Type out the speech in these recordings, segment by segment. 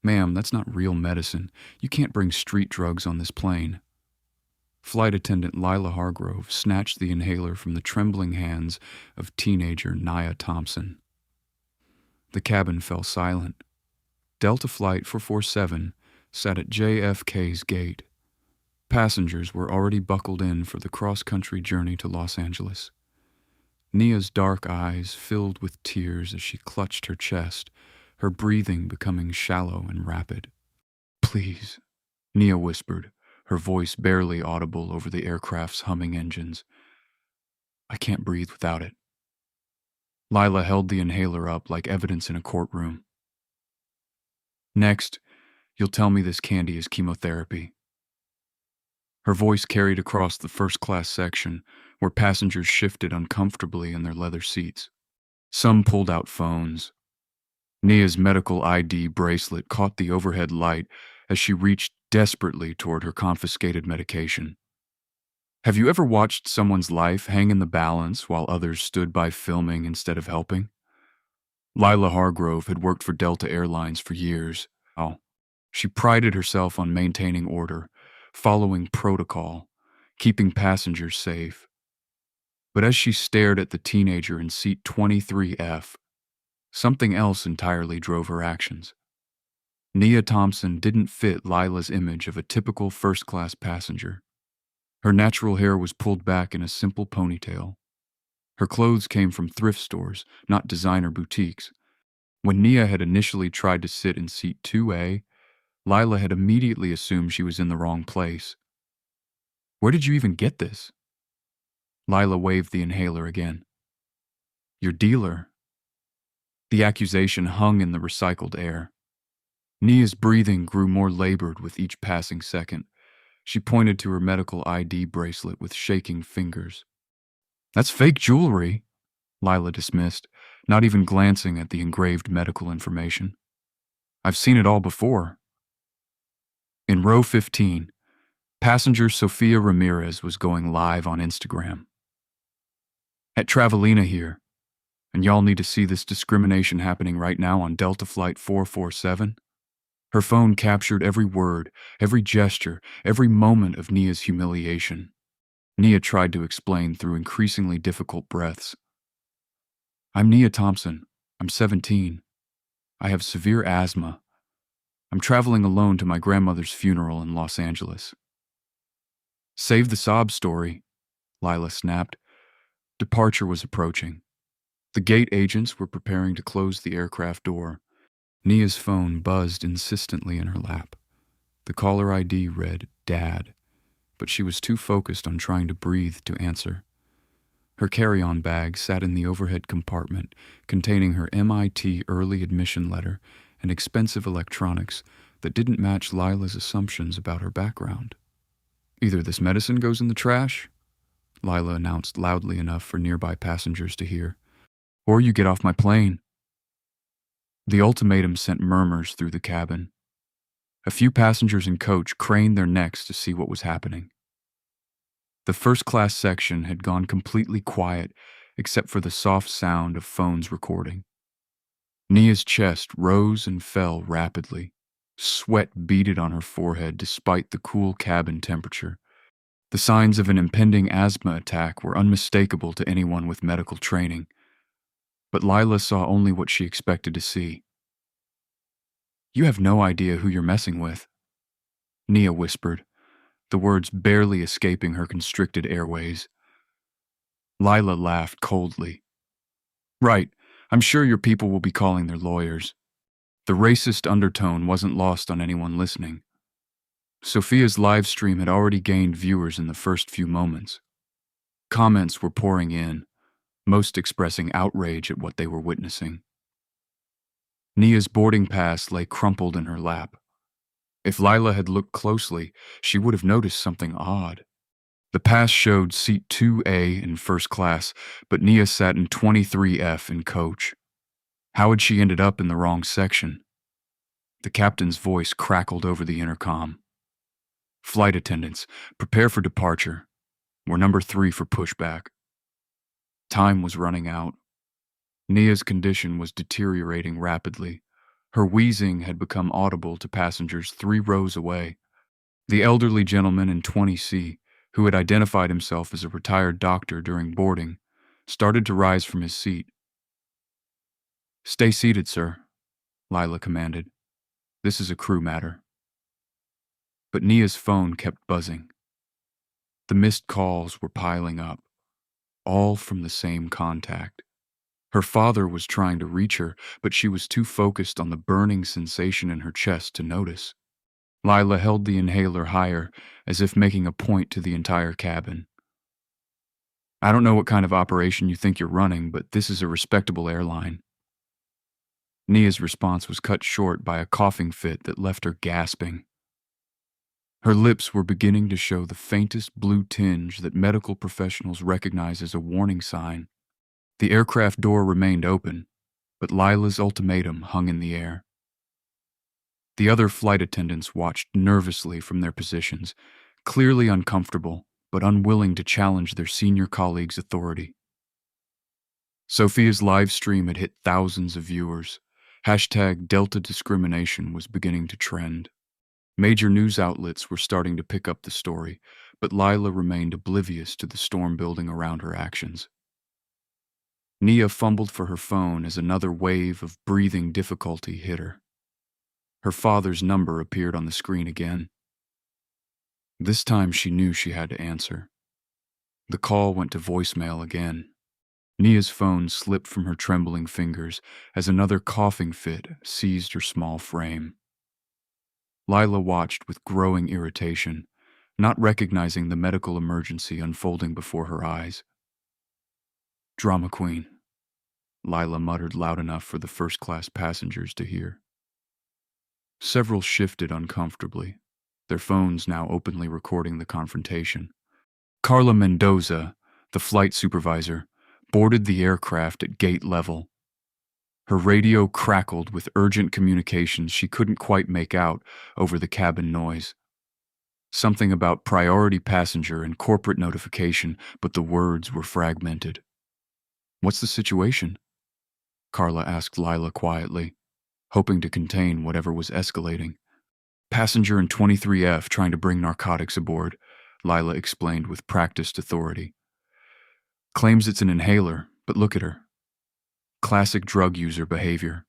Ma'am, that's not real medicine. You can't bring street drugs on this plane. Flight attendant Lila Hargrove snatched the inhaler from the trembling hands of teenager Nia Thompson. The cabin fell silent. Delta Flight 447 sat at JFK's gate. Passengers were already buckled in for the cross-country journey to Los Angeles. Nia's dark eyes filled with tears as she clutched her chest, her breathing becoming shallow and rapid. "Please," Nia whispered, her voice barely audible over the aircraft's humming engines. "I can't breathe without it." Lila held the inhaler up like evidence in a courtroom. "Next, you'll tell me this candy is chemotherapy." Her voice carried across the first-class section, where passengers shifted uncomfortably in their leather seats. Some pulled out phones. Nia's medical ID bracelet caught the overhead light as she reached desperately toward her confiscated medication. Have you ever watched someone's life hang in the balance while others stood by filming instead of helping? Lila Hargrove had worked for Delta Airlines for years. She prided herself on maintaining order, following protocol, keeping passengers safe. But as she stared at the teenager in seat 23F, something else entirely drove her actions. Nia Thompson didn't fit Lila's image of a typical first-class passenger. Her natural hair was pulled back in a simple ponytail. Her clothes came from thrift stores, not designer boutiques. When Nia had initially tried to sit in seat 2A, Lila had immediately assumed she was in the wrong place. "Where did you even get this?" Lila waved the inhaler again. "Your dealer." The accusation hung in the recycled air. Nia's breathing grew more labored with each passing second. She pointed to her medical ID bracelet with shaking fingers. "That's fake jewelry," Lila dismissed, not even glancing at the engraved medical information. "I've seen it all before." In row 15, passenger Sofia Ramirez was going live on Instagram. "At Travelina here, and y'all need to see this discrimination happening right now on Delta Flight 447. Her phone captured every word, every gesture, every moment of Nia's humiliation. Nia tried to explain through increasingly difficult breaths. "I'm Nia Thompson. I'm 17. I have severe asthma. I'm traveling alone to my grandmother's funeral in Los Angeles." "Save the sob story," Lila snapped. Departure was approaching. The gate agents were preparing to close the aircraft door. Nia's phone buzzed insistently in her lap. The caller ID read "Dad," but she was too focused on trying to breathe to answer. Her carry-on bag sat in the overhead compartment, containing her MIT early admission letter and expensive electronics that didn't match Lila's assumptions about her background. "Either this medicine goes in the trash," Lila announced loudly enough for nearby passengers to hear, "or you get off my plane." The ultimatum sent murmurs through the cabin. A few passengers in coach craned their necks to see what was happening. The first-class section had gone completely quiet except for the soft sound of phones recording. Nia's chest rose and fell rapidly. Sweat beaded on her forehead despite the cool cabin temperature. The signs of an impending asthma attack were unmistakable to anyone with medical training. But Lila saw only what she expected to see. "You have no idea who you're messing with," Nia whispered, the words barely escaping her constricted airways. Lila laughed coldly. "Right, I'm sure your people will be calling their lawyers." The racist undertone wasn't lost on anyone listening. Sophia's live stream had already gained viewers in the first few moments. Comments were pouring in, most expressing outrage at what they were witnessing. Nia's boarding pass lay crumpled in her lap. If Lila had looked closely, she would have noticed something odd. The pass showed seat 2A in first class, but Nia sat in 23F in coach. How had she ended up in the wrong section? The captain's voice crackled over the intercom. "Flight attendants, prepare for departure. We're number 3 for pushback." Time was running out. Nia's condition was deteriorating rapidly. Her wheezing had become audible to passengers 3 rows away. The elderly gentleman in 20C, who had identified himself as a retired doctor during boarding, started to rise from his seat. "Stay seated, sir," Lila commanded. "This is a crew matter." But Nia's phone kept buzzing. The missed calls were piling up, all from the same contact. Her father was trying to reach her, but she was too focused on the burning sensation in her chest to notice. Lila held the inhaler higher, as if making a point to the entire cabin. "I don't know what kind of operation you think you're running, but this is a respectable airline." Nia's response was cut short by a coughing fit that left her gasping. Her lips were beginning to show the faintest blue tinge that medical professionals recognize as a warning sign. The aircraft door remained open, but Lila's ultimatum hung in the air. The other flight attendants watched nervously from their positions, clearly uncomfortable, but unwilling to challenge their senior colleague's authority. Sophia's live stream had hit thousands of viewers. #Delta discrimination was beginning to trend. Major news outlets were starting to pick up the story, but Lila remained oblivious to the storm building around her actions. Nia fumbled for her phone as another wave of breathing difficulty hit her. Her father's number appeared on the screen again. This time she knew she had to answer. The call went to voicemail again. Nia's phone slipped from her trembling fingers as another coughing fit seized her small frame. Lila watched with growing irritation, not recognizing the medical emergency unfolding before her eyes. "Drama queen," Lila muttered loud enough for the first-class passengers to hear. Several shifted uncomfortably, their phones now openly recording the confrontation. Carla Mendoza, the flight supervisor, boarded the aircraft at gate level. Her radio crackled with urgent communications she couldn't quite make out over the cabin noise. Something about priority passenger and corporate notification, but the words were fragmented. "What's the situation?" Carla asked Lila quietly, hoping to contain whatever was escalating. "Passenger in 23F trying to bring narcotics aboard," Lila explained with practiced authority. "Claims it's an inhaler, but look at her. Classic drug user behavior."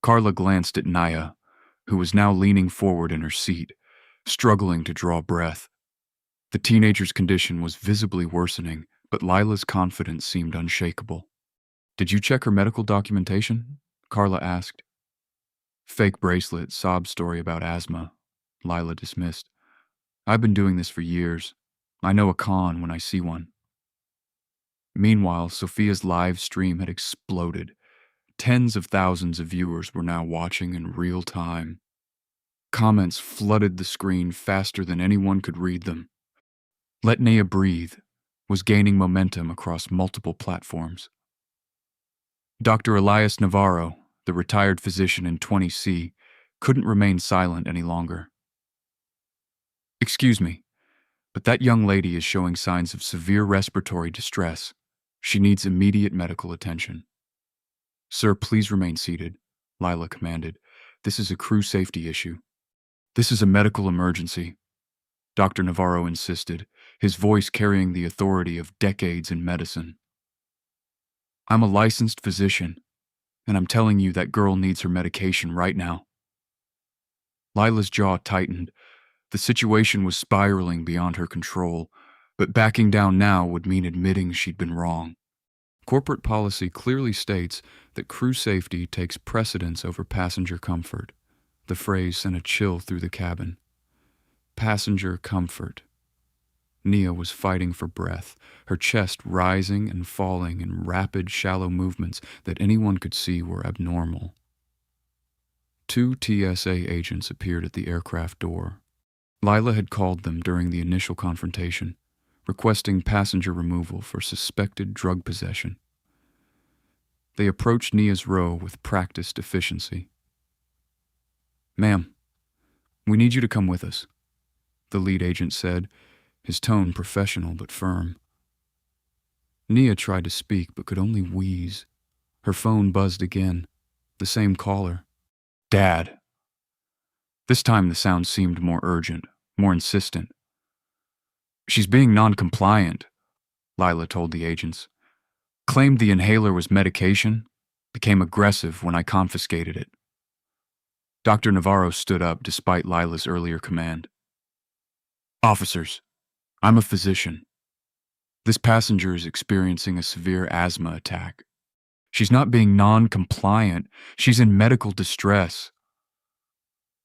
Carla glanced at Nia, who was now leaning forward in her seat, struggling to draw breath. The teenager's condition was visibly worsening, but Lila's confidence seemed unshakable. "Did you check her medical documentation?" Carla asked. "Fake bracelet, sob story about asthma," Lila dismissed. "I've been doing this for years. I know a con when I see one." Meanwhile, Sophia's live stream had exploded. Tens of thousands of viewers were now watching in real time. Comments flooded the screen faster than anyone could read them. "Let Nia breathe" was gaining momentum across multiple platforms. Dr. Elias Navarro, the retired physician in 20C, couldn't remain silent any longer. "Excuse me, but that young lady is showing signs of severe respiratory distress. She needs immediate medical attention." "Sir, please remain seated," Lila commanded. "This is a crew safety issue." "This is a medical emergency," Dr. Navarro insisted, his voice carrying the authority of decades in medicine. "I'm a licensed physician, and I'm telling you that girl needs her medication right now." Lila's jaw tightened. The situation was spiraling beyond her control, but backing down now would mean admitting she'd been wrong. Corporate policy clearly states that crew safety takes precedence over passenger comfort. The phrase sent a chill through the cabin. Passenger comfort. Nia was fighting for breath, her chest rising and falling in rapid, shallow movements that anyone could see were abnormal. 2 TSA agents appeared at the aircraft door. Lila had called them during the initial confrontation, requesting passenger removal for suspected drug possession. They approached Nia's row with practiced efficiency. "Ma'am, we need you to come with us," the lead agent said, his tone professional but firm. Nia tried to speak but could only wheeze. Her phone buzzed again. The same caller. Dad. This time the sound seemed more urgent, more insistent. She's being non-compliant, Lila told the agents. Claimed the inhaler was medication, became aggressive when I confiscated it. Dr. Navarro stood up despite Lila's earlier command. Officers, I'm a physician. This passenger is experiencing a severe asthma attack. She's not being non-compliant. She's in medical distress.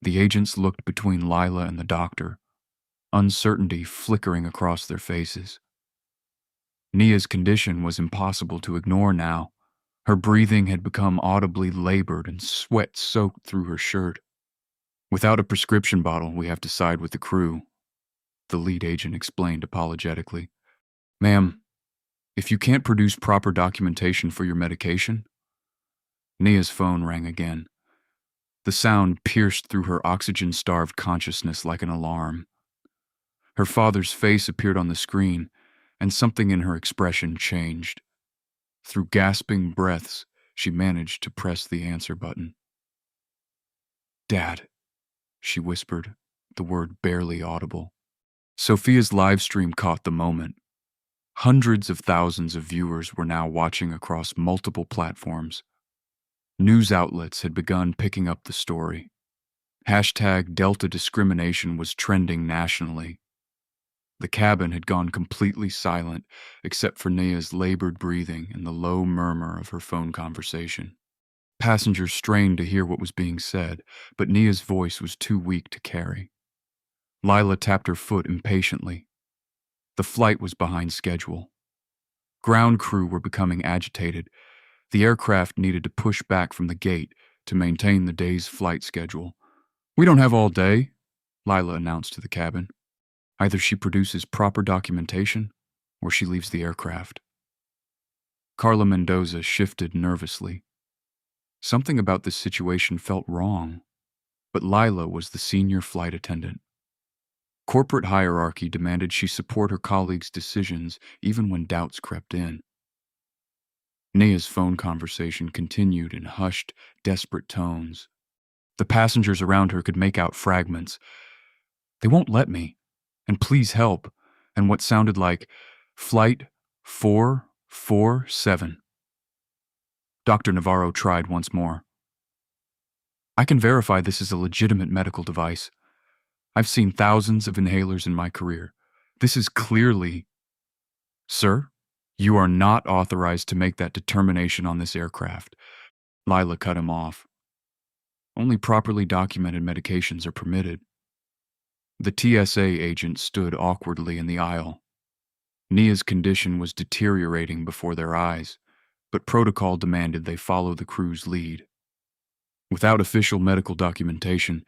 The agents looked between Lila and the doctor, uncertainty flickering across their faces. Nia's condition was impossible to ignore now. Her breathing had become audibly labored and sweat soaked through her shirt. Without a prescription bottle, we have to side with the crew, the lead agent explained apologetically. Ma'am, if you can't produce proper documentation for your medication... Nia's phone rang again. The sound pierced through her oxygen-starved consciousness like an alarm. Her father's face appeared on the screen, and something in her expression changed. Through gasping breaths, she managed to press the answer button. Dad, she whispered, the word barely audible. Sophia's live stream caught the moment. Hundreds of thousands of viewers were now watching across multiple platforms. News outlets had begun picking up the story. Hashtag Delta discrimination was trending nationally. The cabin had gone completely silent, except for Nia's labored breathing and the low murmur of her phone conversation. Passengers strained to hear what was being said, but Nia's voice was too weak to carry. Lila tapped her foot impatiently. The flight was behind schedule. Ground crew were becoming agitated. The aircraft needed to push back from the gate to maintain the day's flight schedule. We don't have all day, Lila announced to the cabin. Either she produces proper documentation, or she leaves the aircraft. Carla Mendoza shifted nervously. Something about this situation felt wrong, but Lila was the senior flight attendant. Corporate hierarchy demanded she support her colleagues' decisions even when doubts crept in. Nia's phone conversation continued in hushed, desperate tones. The passengers around her could make out fragments. They won't let me. And please help. And what sounded like Flight 447. Dr. Navarro tried once more. I can verify this is a legitimate medical device. I've seen thousands of inhalers in my career. This is clearly... Sir, you are not authorized to make that determination on this aircraft. Lila cut him off. Only properly documented medications are permitted. The TSA agent stood awkwardly in the aisle. Nia's condition was deteriorating before their eyes, but protocol demanded they follow the crew's lead. Without official medical documentation,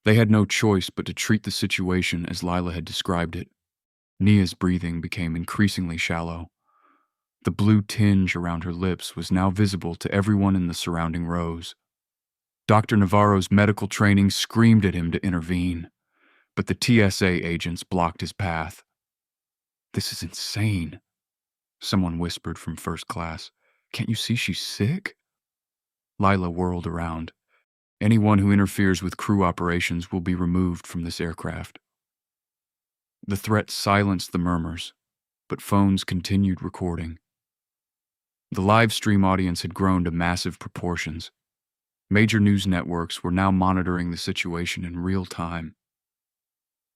they had no choice but to treat the situation as Lila had described it. Nia's breathing became increasingly shallow. The blue tinge around her lips was now visible to everyone in the surrounding rows. Dr. Navarro's medical training screamed at him to intervene, but the TSA agents blocked his path. This is insane, someone whispered from first class. Can't you see she's sick? Lila whirled around. Anyone who interferes with crew operations will be removed from this aircraft. The threat silenced the murmurs, but phones continued recording. The live stream audience had grown to massive proportions. Major news networks were now monitoring the situation in real time.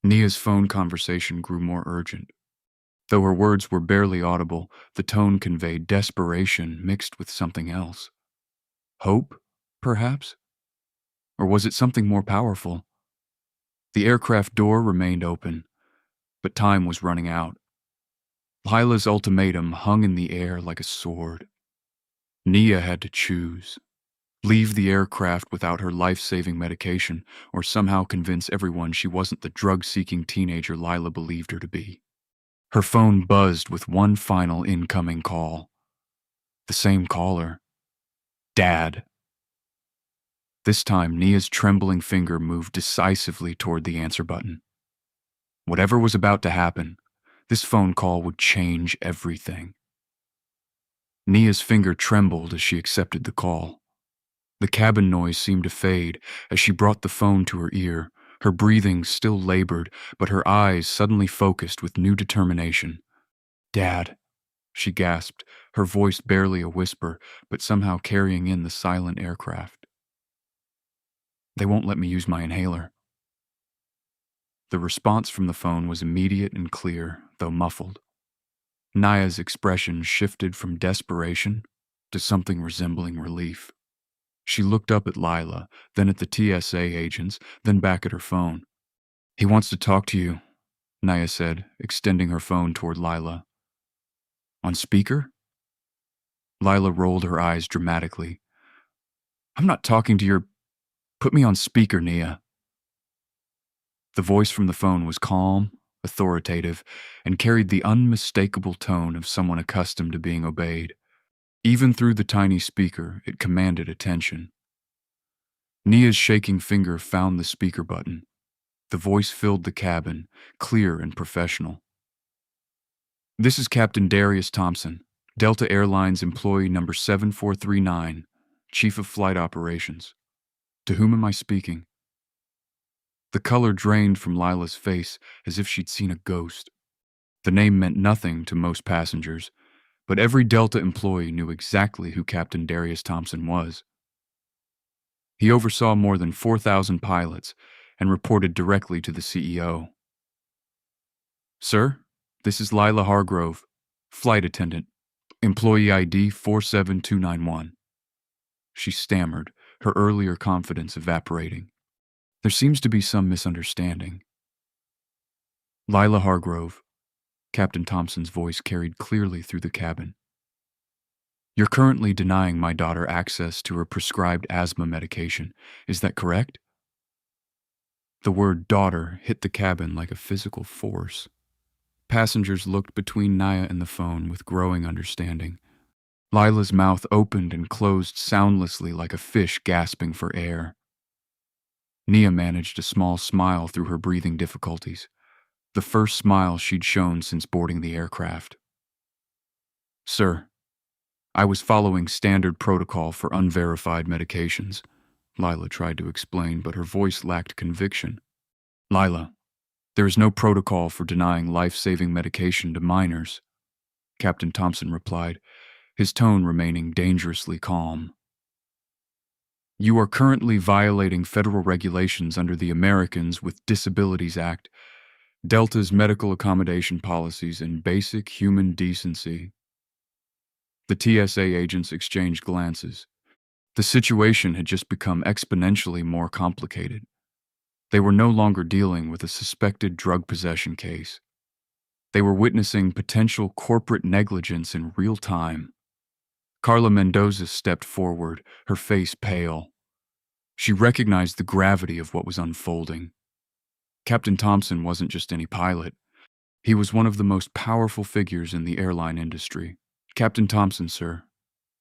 Nia's phone conversation grew more urgent. Though her words were barely audible, the tone conveyed desperation mixed with something else. Hope, perhaps? Or was it something more powerful? The aircraft door remained open, but time was running out. Lila's ultimatum hung in the air like a sword. Nia had to choose. Leave the aircraft without her life-saving medication, or somehow convince everyone she wasn't the drug-seeking teenager Lila believed her to be. Her phone buzzed with one final incoming call. The same caller. Dad. This time, Nia's trembling finger moved decisively toward the answer button. Whatever was about to happen, this phone call would change everything. Nia's finger trembled as she accepted the call. The cabin noise seemed to fade as she brought the phone to her ear, her breathing still labored, but her eyes suddenly focused with new determination. "Dad," she gasped, her voice barely a whisper, but somehow carrying in the silent aircraft. "They won't let me use my inhaler." The response from the phone was immediate and clear, though muffled. Nia's expression shifted from desperation to something resembling relief. She looked up at Lila, then at the TSA agents, then back at her phone. "He wants to talk to you," Nia said, extending her phone toward Lila. "On speaker?" Lila rolled her eyes dramatically. "I'm not talking to your... Put me on speaker, Nia." The voice from the phone was calm, authoritative, and carried the unmistakable tone of someone accustomed to being obeyed. Even through the tiny speaker, it commanded attention. Nia's shaking finger found the speaker button. The voice filled the cabin, clear and professional. "This is Captain Darius Thompson, Delta Airlines employee number 7439, Chief of Flight Operations. To whom am I speaking?" The color drained from Lila's face as if she'd seen a ghost. The name meant nothing to most passengers, but every Delta employee knew exactly who Captain Darius Thompson was. He oversaw more than 4,000 pilots and reported directly to the CEO. "Sir, this is Lila Hargrove, flight attendant, employee ID 47291. She stammered, her earlier confidence evaporating. "There seems to be some misunderstanding." "Lila Hargrove," Captain Thompson's voice carried clearly through the cabin. "You're currently denying my daughter access to her prescribed asthma medication. Is that correct?" The word daughter hit the cabin like a physical force. Passengers looked between Nia and the phone with growing understanding. Lila's mouth opened and closed soundlessly like a fish gasping for air. Nia managed a small smile through her breathing difficulties, the first smile she'd shown since boarding the aircraft. "Sir, I was following standard protocol for unverified medications," Lila tried to explain, but her voice lacked conviction. "Lila, there is no protocol for denying life-saving medication to minors," Captain Thompson replied, his tone remaining dangerously calm. "You are currently violating federal regulations under the Americans with Disabilities Act, Delta's medical accommodation policies, and basic human decency." The TSA agents exchanged glances. The situation had just become exponentially more complicated. They were no longer dealing with a suspected drug possession case. They were witnessing potential corporate negligence in real time. Carla Mendoza stepped forward, her face pale. She recognized the gravity of what was unfolding. Captain Thompson wasn't just any pilot. He was one of the most powerful figures in the airline industry. "Captain Thompson, sir.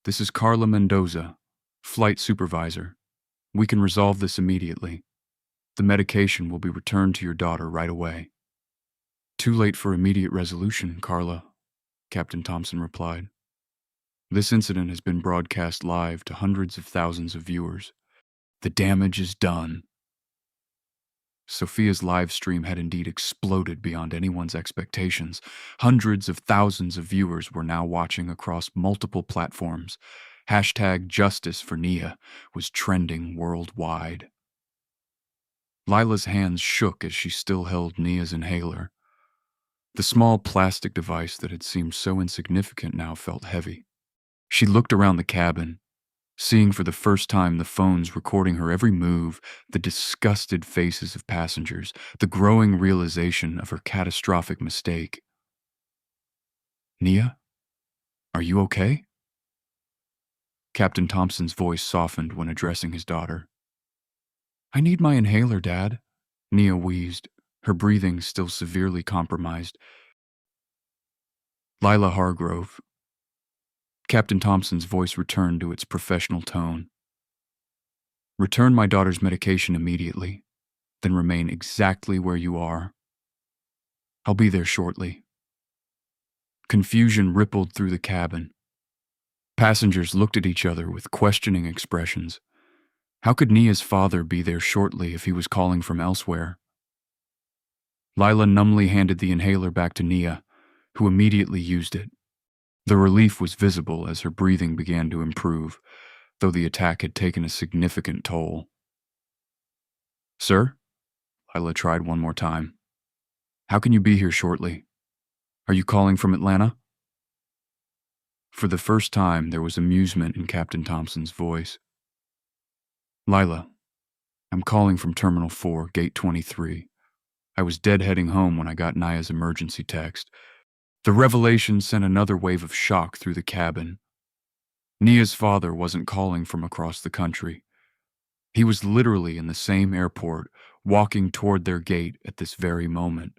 This is Carla Mendoza, flight supervisor. We can resolve this immediately. The medication will be returned to your daughter right away." "Too late for immediate resolution, Carla," Captain Thompson replied. "This incident has been broadcast live to hundreds of thousands of viewers. The damage is done." Sophia's live stream had indeed exploded beyond anyone's expectations. Hundreds of thousands of viewers were now watching across multiple platforms. #Justice for Nia was trending worldwide. Lila's hands shook as she still held Nia's inhaler. The small plastic device that had seemed so insignificant now felt heavy. She looked around the cabin, seeing for the first time the phones recording her every move, the disgusted faces of passengers, the growing realization of her catastrophic mistake. "Nia, are you okay?" Captain Thompson's voice softened when addressing his daughter. "I need my inhaler, Dad," Nia wheezed, her breathing still severely compromised. "Lila Hargrove." Captain Thompson's voice returned to its professional tone. "Return my daughter's medication immediately, then remain exactly where you are. I'll be there shortly." Confusion rippled through the cabin. Passengers looked at each other with questioning expressions. How could Nia's father be there shortly if he was calling from elsewhere? Lila numbly handed the inhaler back to Nia, who immediately used it. The relief was visible as her breathing began to improve, though the attack had taken a significant toll. Sir? Lila tried one more time. How can you be here shortly? Are you calling from Atlanta? For the first time, there was amusement in Captain Thompson's voice. Lila, I'm calling from Terminal 4, Gate 23. I was deadheading home when I got Nia's emergency text. The revelation sent another wave of shock through the cabin. Nia's father wasn't calling from across the country. He was literally in the same airport, walking toward their gate at this very moment.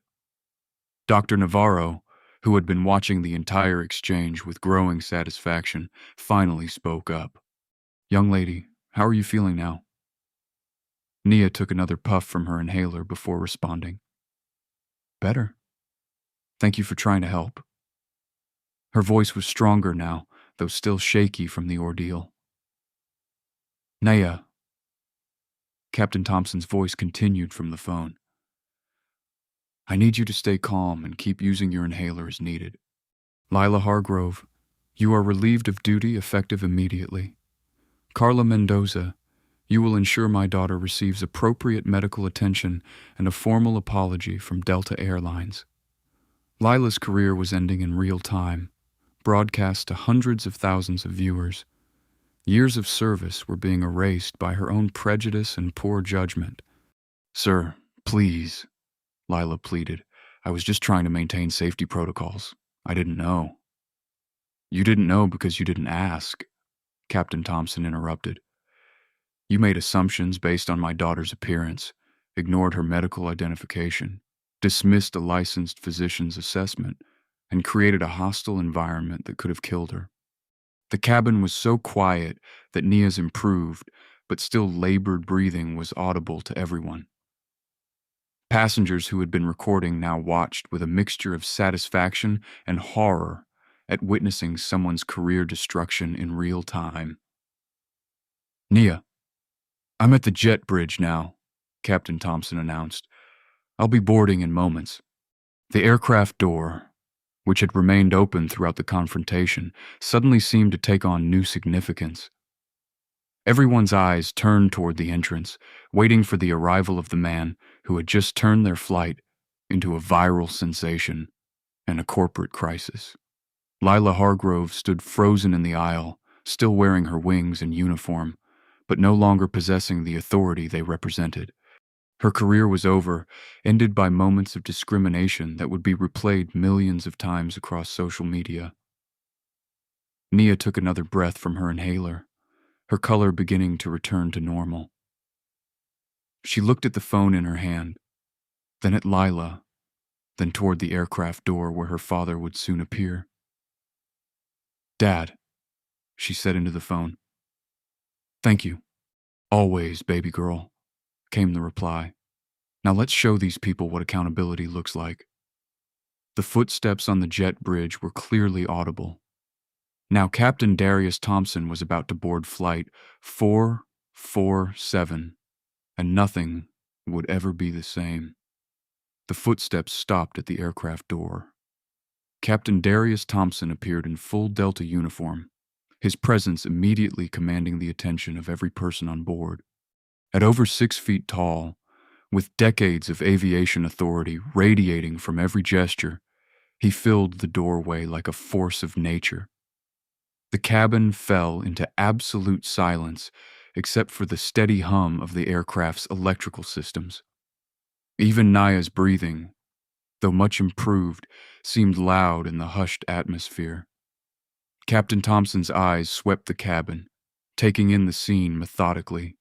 Dr. Navarro, who had been watching the entire exchange with growing satisfaction, finally spoke up. Young lady, how are you feeling now? Nia took another puff from her inhaler before responding. Better. Thank you for trying to help. Her voice was stronger now, though still shaky from the ordeal. Nia. Captain Thompson's voice continued from the phone. I need you to stay calm and keep using your inhaler as needed. Lila Hargrove, you are relieved of duty effective immediately. Carla Mendoza, you will ensure my daughter receives appropriate medical attention and a formal apology from Delta Airlines. Lila's career was ending in real time, broadcast to hundreds of thousands of viewers. Years of service were being erased by her own prejudice and poor judgment. Sir, please, Lila pleaded. I was just trying to maintain safety protocols. I didn't know. You didn't know because you didn't ask, Captain Thompson interrupted. You made assumptions based on my daughter's appearance, ignored her medical identification, dismissed a licensed physician's assessment, and created a hostile environment that could have killed her. The cabin was so quiet that Nia's improved, but still labored breathing was audible to everyone. Passengers who had been recording now watched with a mixture of satisfaction and horror at witnessing someone's career destruction in real time. Nia, I'm at the jet bridge now, Captain Thompson announced. I'll be boarding in moments. The aircraft door, which had remained open throughout the confrontation, suddenly seemed to take on new significance. Everyone's eyes turned toward the entrance, waiting for the arrival of the man who had just turned their flight into a viral sensation and a corporate crisis. Lila Hargrove stood frozen in the aisle, still wearing her wings and uniform, but no longer possessing the authority they represented. Her career was over, ended by moments of discrimination that would be replayed millions of times across social media. Nia took another breath from her inhaler, her color beginning to return to normal. She looked at the phone in her hand, then at Lila, then toward the aircraft door where her father would soon appear. Dad, she said into the phone. Thank you. Always, baby girl, came the reply. Now let's show these people what accountability looks like. The footsteps on the jet bridge were clearly audible. Now Captain Darius Thompson was about to board flight 447, and nothing would ever be the same. The footsteps stopped at the aircraft door. Captain Darius Thompson appeared in full Delta uniform, his presence immediately commanding the attention of every person on board. At over 6 feet tall, with decades of aviation authority radiating from every gesture, he filled the doorway like a force of nature. The cabin fell into absolute silence except for the steady hum of the aircraft's electrical systems. Even Nia's breathing, though much improved, seemed loud in the hushed atmosphere. Captain Thompson's eyes swept the cabin, taking in the scene methodically.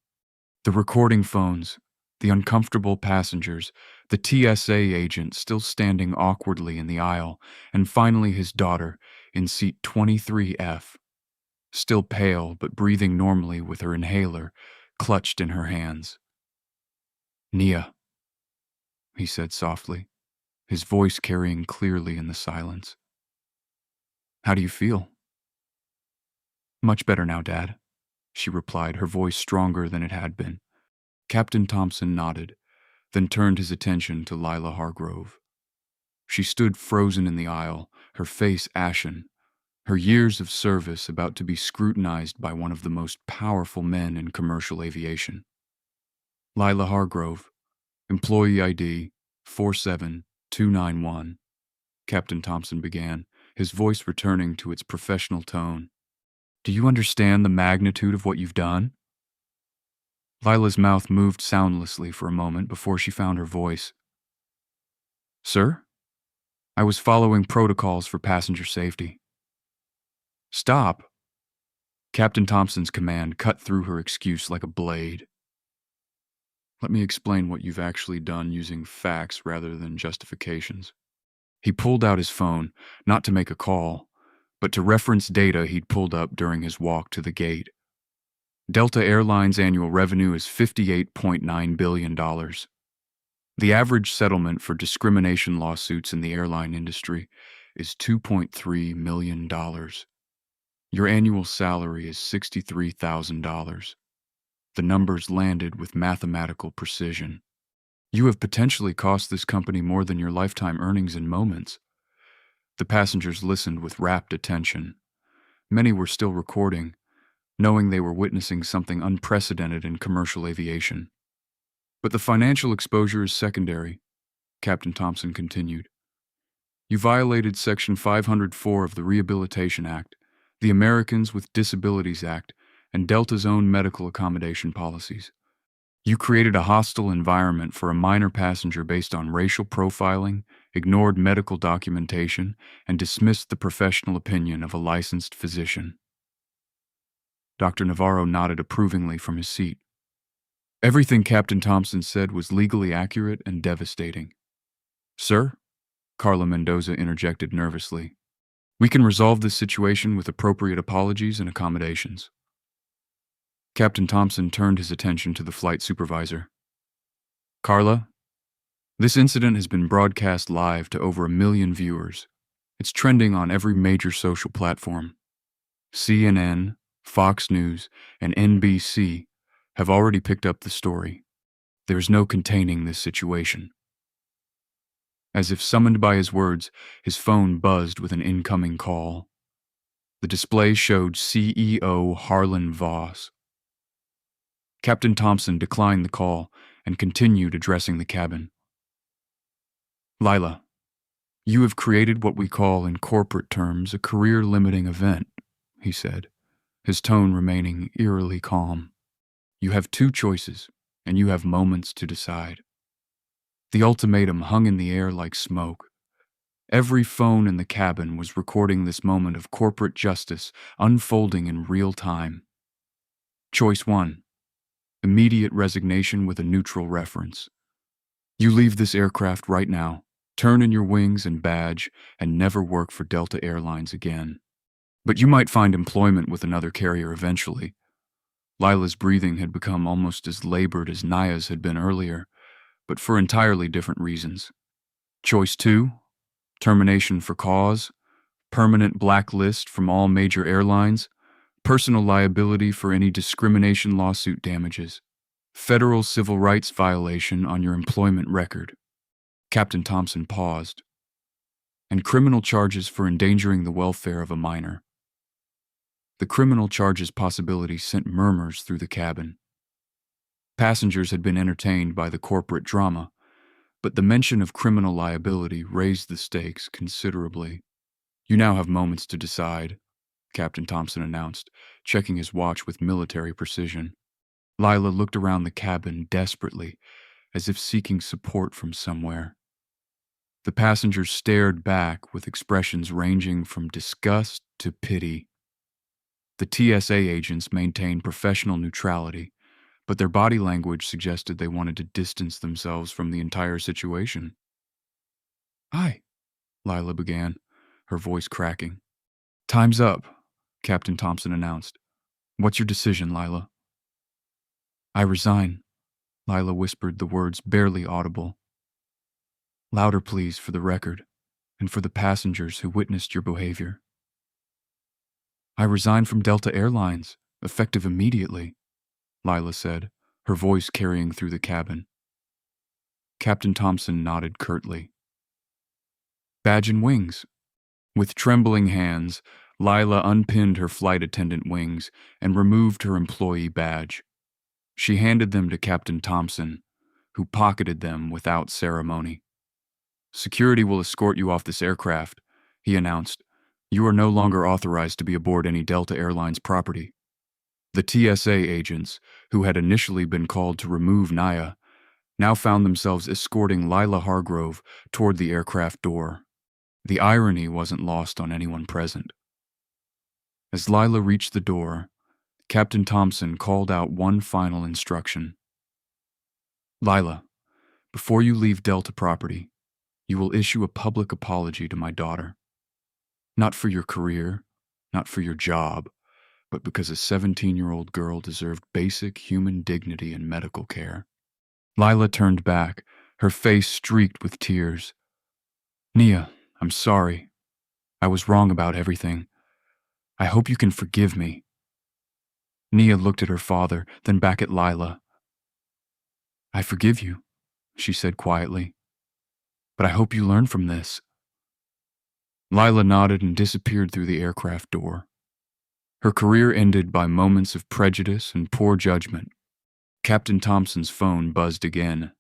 The recording phones, the uncomfortable passengers, the TSA agent still standing awkwardly in the aisle, and finally his daughter in seat 23F, still pale but breathing normally with her inhaler clutched in her hands. Nia, he said softly, his voice carrying clearly in the silence. How do you feel? Much better now, Dad, she replied, her voice stronger than it had been. Captain Thompson nodded, then turned his attention to Lila Hargrove. She stood frozen in the aisle, her face ashen, her years of service about to be scrutinized by one of the most powerful men in commercial aviation. Lila Hargrove, employee ID 47291, Captain Thompson began, his voice returning to its professional tone. Do you understand the magnitude of what you've done? Lila's mouth moved soundlessly for a moment before she found her voice. Sir? I was following protocols for passenger safety. Stop! Captain Thompson's command cut through her excuse like a blade. Let me explain what you've actually done using facts rather than justifications. He pulled out his phone, not to make a call, but to reference data he'd pulled up during his walk to the gate. Delta Airlines' annual revenue is $58.9 billion. The average settlement for discrimination lawsuits in the airline industry is $2.3 million. Your annual salary is $63,000. The numbers landed with mathematical precision. You have potentially cost this company more than your lifetime earnings in moments. The passengers listened with rapt attention. Many were still recording, knowing they were witnessing something unprecedented in commercial aviation. But the financial exposure is secondary, Captain Thompson continued. You violated Section 504 of the Rehabilitation Act, the Americans with Disabilities Act, and Delta's own medical accommodation policies. You created a hostile environment for a minor passenger based on racial profiling, ignored medical documentation, and dismissed the professional opinion of a licensed physician. Dr. Navarro nodded approvingly from his seat. Everything Captain Thompson said was legally accurate and devastating. Sir, Carla Mendoza interjected nervously, we can resolve this situation with appropriate apologies and accommodations. Captain Thompson turned his attention to the flight supervisor. Carla, this incident has been broadcast live to over 1 million viewers. It's trending on every major social platform. CNN, Fox News, and NBC have already picked up the story. There's no containing this situation. As if summoned by his words, his phone buzzed with an incoming call. The display showed CEO Harlan Voss. Captain Thompson declined the call and continued addressing the cabin. Lila, you have created what we call in corporate terms a career-limiting event, he said, his tone remaining eerily calm. You have 2 choices, and you have moments to decide. The ultimatum hung in the air like smoke. Every phone in the cabin was recording this moment of corporate justice unfolding in real time. Choice 1. Immediate resignation with a neutral reference. You leave this aircraft right now, turn in your wings and badge, and never work for Delta Airlines again. But you might find employment with another carrier eventually. Lila's breathing had become almost as labored as Nia's had been earlier, but for entirely different reasons. Choice 2, termination for cause, permanent blacklist from all major airlines, personal liability for any discrimination lawsuit damages, federal civil rights violation on your employment record. Captain Thompson paused. And criminal charges for endangering the welfare of a minor. The criminal charges possibility sent murmurs through the cabin. Passengers had been entertained by the corporate drama, but the mention of criminal liability raised the stakes considerably. You now have moments to decide, Captain Thompson announced, checking his watch with military precision. Lila looked around the cabin desperately, as if seeking support from somewhere. The passengers stared back with expressions ranging from disgust to pity. The TSA agents maintained professional neutrality, but their body language suggested they wanted to distance themselves from the entire situation. Hi, Lila began, her voice cracking. Time's up, Captain Thompson announced. What's your decision, Lila? I resign, Lila whispered the words barely audible. Louder, please, for the record, and for the passengers who witnessed your behavior. I resign from Delta Airlines, Effective immediately, Lila said, her voice carrying through the cabin. Captain Thompson nodded curtly. Badge and wings. With trembling hands, Lila unpinned her flight attendant wings and removed her employee badge. She handed them to Captain Thompson, who pocketed them without ceremony. Security will escort you off this aircraft, he announced. You are no longer authorized to be aboard any Delta Airlines property. The TSA agents, who had initially been called to remove Nia, now found themselves escorting Lila Hargrove toward the aircraft door. The irony wasn't lost on anyone present. As Lila reached the door, Captain Thompson called out one final instruction. Lila, before you leave Delta property, you will issue a public apology to my daughter. Not for your career, not for your job, but because a 17-year-old girl deserved basic human dignity and medical care. Lila turned back, her face streaked with tears. Nia, I'm sorry. I was wrong about everything. I hope you can forgive me. Nia looked at her father, then back at Lila. I forgive you, she said quietly. But I hope you learn from this. Lila nodded and disappeared through the aircraft door. Her career ended by moments of prejudice and poor judgment. Captain Thompson's phone buzzed again.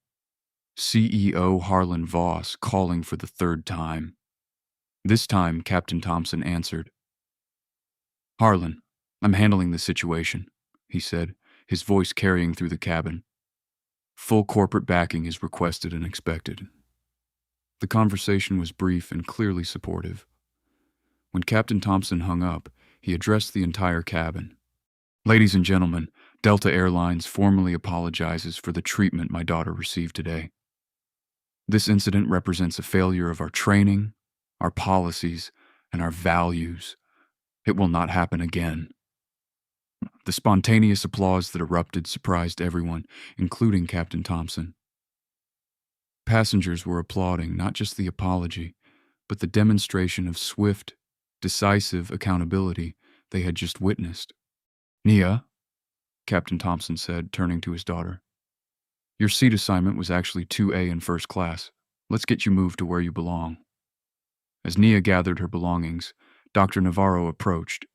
CEO Harlan Voss calling for the third time. This time, Captain Thompson answered. Harlan, I'm handling the situation, he said, his voice carrying through the cabin. Full corporate backing is requested and expected. The conversation was brief and clearly supportive. When Captain Thompson hung up, he addressed the entire cabin. Ladies and gentlemen, Delta Airlines formally apologizes for the treatment my daughter received today. This incident represents a failure of our training, our policies, and our values. It will not happen again. The spontaneous applause that erupted surprised everyone, including Captain Thompson. Passengers were applauding not just the apology, but the demonstration of swift, decisive accountability they had just witnessed. Nia, Captain Thompson said, turning to his daughter, your seat assignment was actually 2A in first class. Let's get you moved to where you belong. As Nia gathered her belongings, Dr. Navarro approached.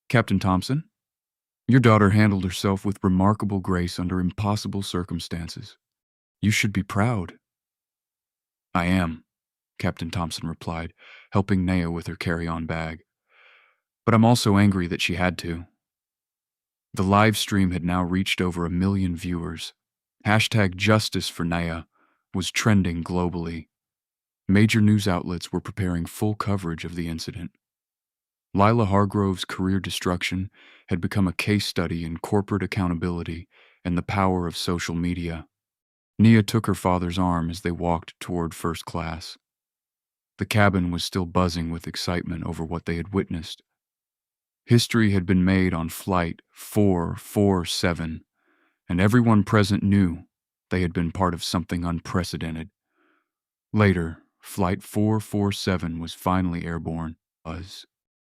Captain Thompson, your daughter handled herself with remarkable grace under impossible circumstances. You should be proud. I am, Captain Thompson replied, helping Nia with her carry-on bag. But I'm also angry that she had to. The live stream had now reached over 1 million viewers. #JusticeForNaya was trending globally. Major news outlets were preparing full coverage of the incident. Lila Hargrove's career destruction had become a case study in corporate accountability and the power of social media. Nia took her father's arm as they walked toward first class. The cabin was still buzzing with excitement over what they had witnessed. History had been made on Flight 447, and everyone present knew they had been part of something unprecedented. Later, Flight 447 was finally airborne.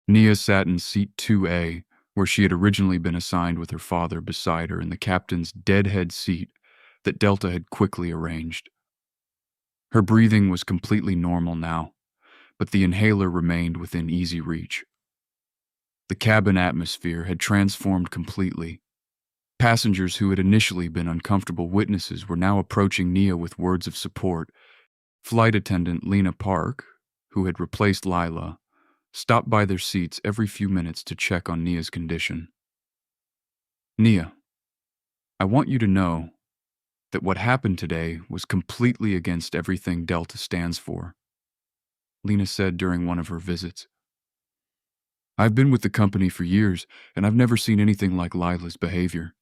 Nia sat in seat 2A, where she had originally been assigned with her father beside her in the captain's deadhead seat that Delta had quickly arranged. Her breathing was completely normal now, but the inhaler remained within easy reach. The cabin atmosphere had transformed completely. Passengers who had initially been uncomfortable witnesses were now approaching Nia with words of support. Flight attendant Lena Park, who had replaced Lila, stopped by their seats every few minutes to check on Nia's condition. Nia, I want you to know that what happened today was completely against everything Delta stands for, Lena said during one of her visits. I've been with the company for years, and I've never seen anything like Lila's behavior.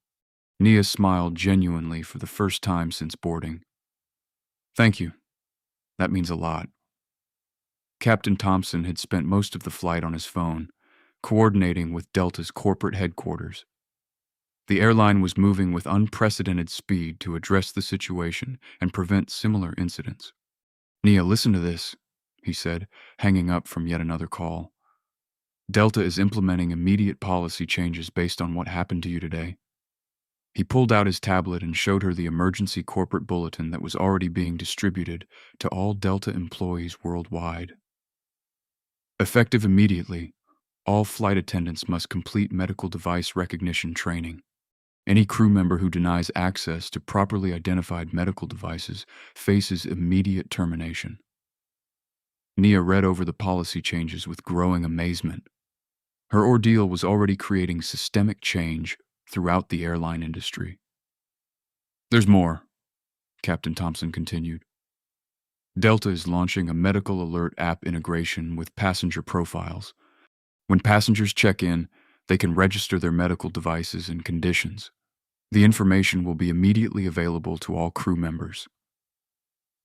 Nia smiled genuinely for the first time since boarding. Thank you. That means a lot. Captain Thompson had spent most of the flight on his phone, coordinating with Delta's corporate headquarters. The airline was moving with unprecedented speed to address the situation and prevent similar incidents. Nia, listen to this, he said, hanging up from yet another call. Delta is implementing immediate policy changes based on what happened to you today. He pulled out his tablet and showed her the emergency corporate bulletin that was already being distributed to all Delta employees worldwide. Effective immediately, all flight attendants must complete medical device recognition training. Any crew member who denies access to properly identified medical devices faces immediate termination. Nia read over the policy changes with growing amazement. Her ordeal was already creating systemic change throughout the airline industry. There's more, Captain Thompson continued. Delta is launching a medical alert app integration with passenger profiles. When passengers check in, they can register their medical devices and conditions. The information will be immediately available to all crew members.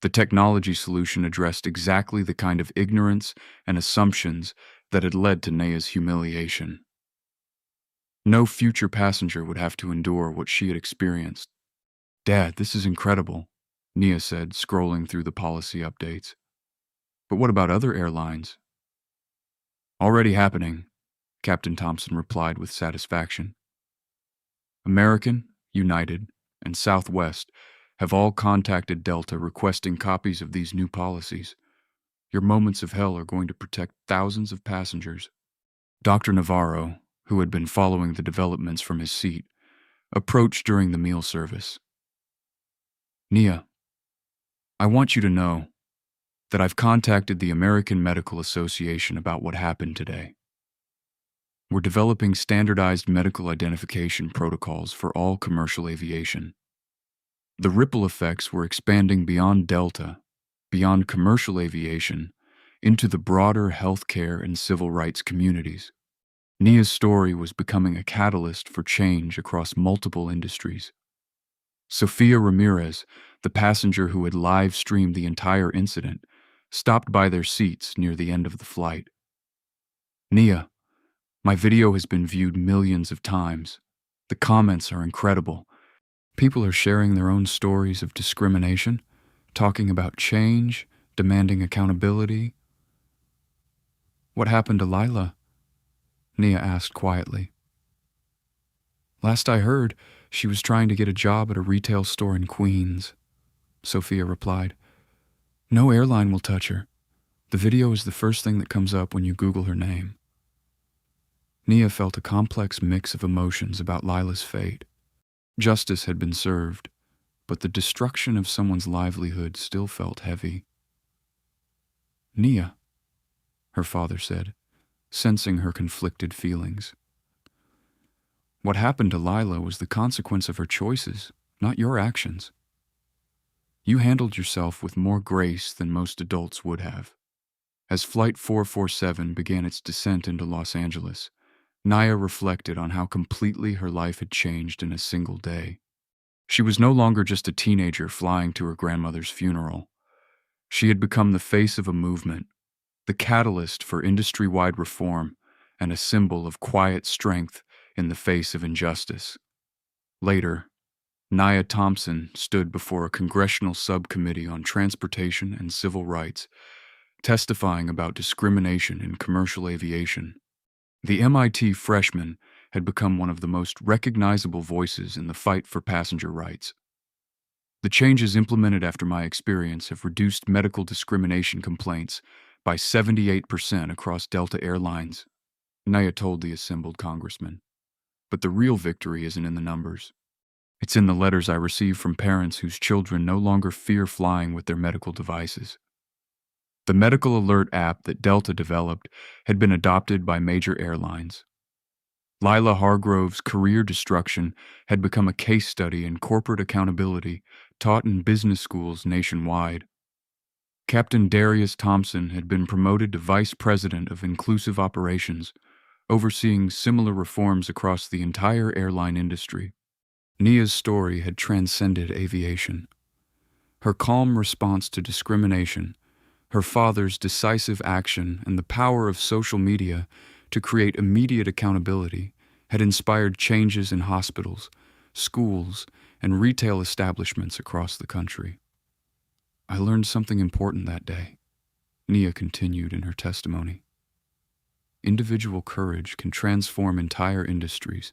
The technology solution addressed exactly the kind of ignorance and assumptions that had led to Nia's humiliation. No future passenger would have to endure what she had experienced. "Dad, this is incredible," Nia said, scrolling through the policy updates. "But what about other airlines?" "Already happening," Captain Thompson replied with satisfaction. American, United, and Southwest have all contacted Delta requesting copies of these new policies. Your moments of hell are going to protect thousands of passengers. Dr. Navarro, who had been following the developments from his seat, approached during the meal service. "Nia, I want you to know that I've contacted the American Medical Association about what happened today. We're developing standardized medical identification protocols for all commercial aviation. The ripple effects were expanding beyond Delta, beyond commercial aviation, into the broader healthcare and civil rights communities. Nia's story was becoming a catalyst for change across multiple industries. Sofia Ramirez, the passenger who had live-streamed the entire incident, stopped by their seats near the end of the flight. "Nia, my video has been viewed millions of times. The comments are incredible. People are sharing their own stories of discrimination, talking about change, demanding accountability." "What happened to Lila?" Nia asked quietly. "Last I heard, she was trying to get a job at a retail store in Queens," Sophia replied. "No airline will touch her. The video is the first thing that comes up when you Google her name." Nia felt a complex mix of emotions about Lila's fate. Justice had been served, but the destruction of someone's livelihood still felt heavy. "Nia," her father said, sensing her conflicted feelings. "What happened to Lila was the consequence of her choices, not your actions. You handled yourself with more grace than most adults would have." As Flight 447 began its descent into Los Angeles, Nia reflected on how completely her life had changed in a single day. She was no longer just a teenager flying to her grandmother's funeral. She had become the face of a movement, the catalyst for industry-wide reform, and a symbol of quiet strength in the face of injustice. Later, Nia Thompson stood before a congressional subcommittee on transportation and civil rights, testifying about discrimination in commercial aviation. The MIT freshman had become one of the most recognizable voices in the fight for passenger rights. "The changes implemented after my experience have reduced medical discrimination complaints by 78% across Delta Airlines," Nia told the assembled congressman. "But the real victory isn't in the numbers. It's in the letters I receive from parents whose children no longer fear flying with their medical devices." The medical alert app that Delta developed had been adopted by major airlines. Lila Hargrove's career destruction had become a case study in corporate accountability taught in business schools nationwide. Captain Darius Thompson had been promoted to Vice President of Inclusive Operations, overseeing similar reforms across the entire airline industry. Nia's story had transcended aviation. Her calm response to discrimination, her father's decisive action, and the power of social media to create immediate accountability had inspired changes in hospitals, schools, and retail establishments across the country. "I learned something important that day," Nia continued in her testimony. Individual courage can transform entire industries,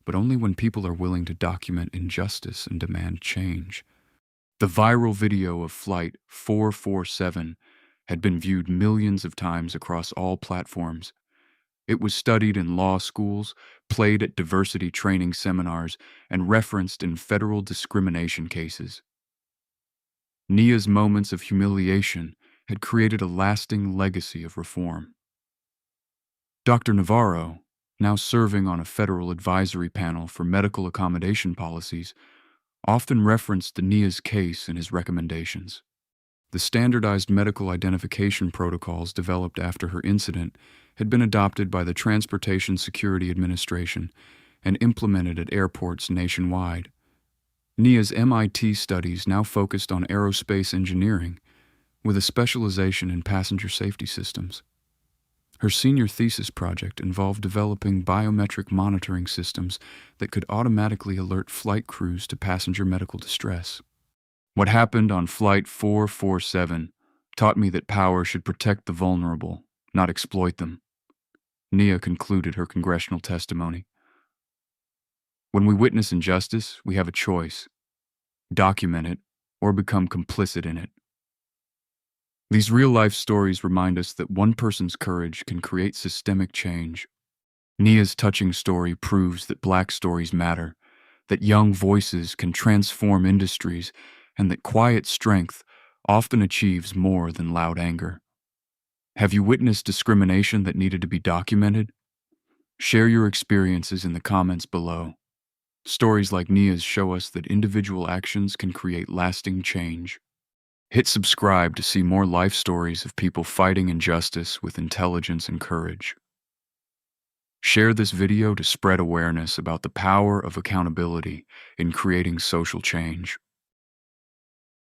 but only when people are willing to document injustice and demand change. The viral video of Flight 447 had been viewed millions of times across all platforms. It was studied in law schools, played at diversity training seminars, and referenced in federal discrimination cases. Nia's moments of humiliation had created a lasting legacy of reform. Dr. Navarro, now serving on a federal advisory panel for medical accommodation policies, often referenced Nia's case in his recommendations. The standardized medical identification protocols developed after her incident had been adopted by the Transportation Security Administration and implemented at airports nationwide. Nia's MIT studies now focused on aerospace engineering, with a specialization in passenger safety systems. Her senior thesis project involved developing biometric monitoring systems that could automatically alert flight crews to passenger medical distress. What happened on Flight 447 taught me that power should protect the vulnerable, not exploit them. Nia concluded her congressional testimony. When we witness injustice, we have a choice: document it or become complicit in it. These real-life stories remind us that one person's courage can create systemic change. Nia's touching story proves that Black stories matter, that young voices can transform industries, and that quiet strength often achieves more than loud anger. Have you witnessed discrimination that needed to be documented? Share your experiences in the comments below. Stories like Nia's show us that individual actions can create lasting change. Hit subscribe to see more life stories of people fighting injustice with intelligence and courage. Share this video to spread awareness about the power of accountability in creating social change.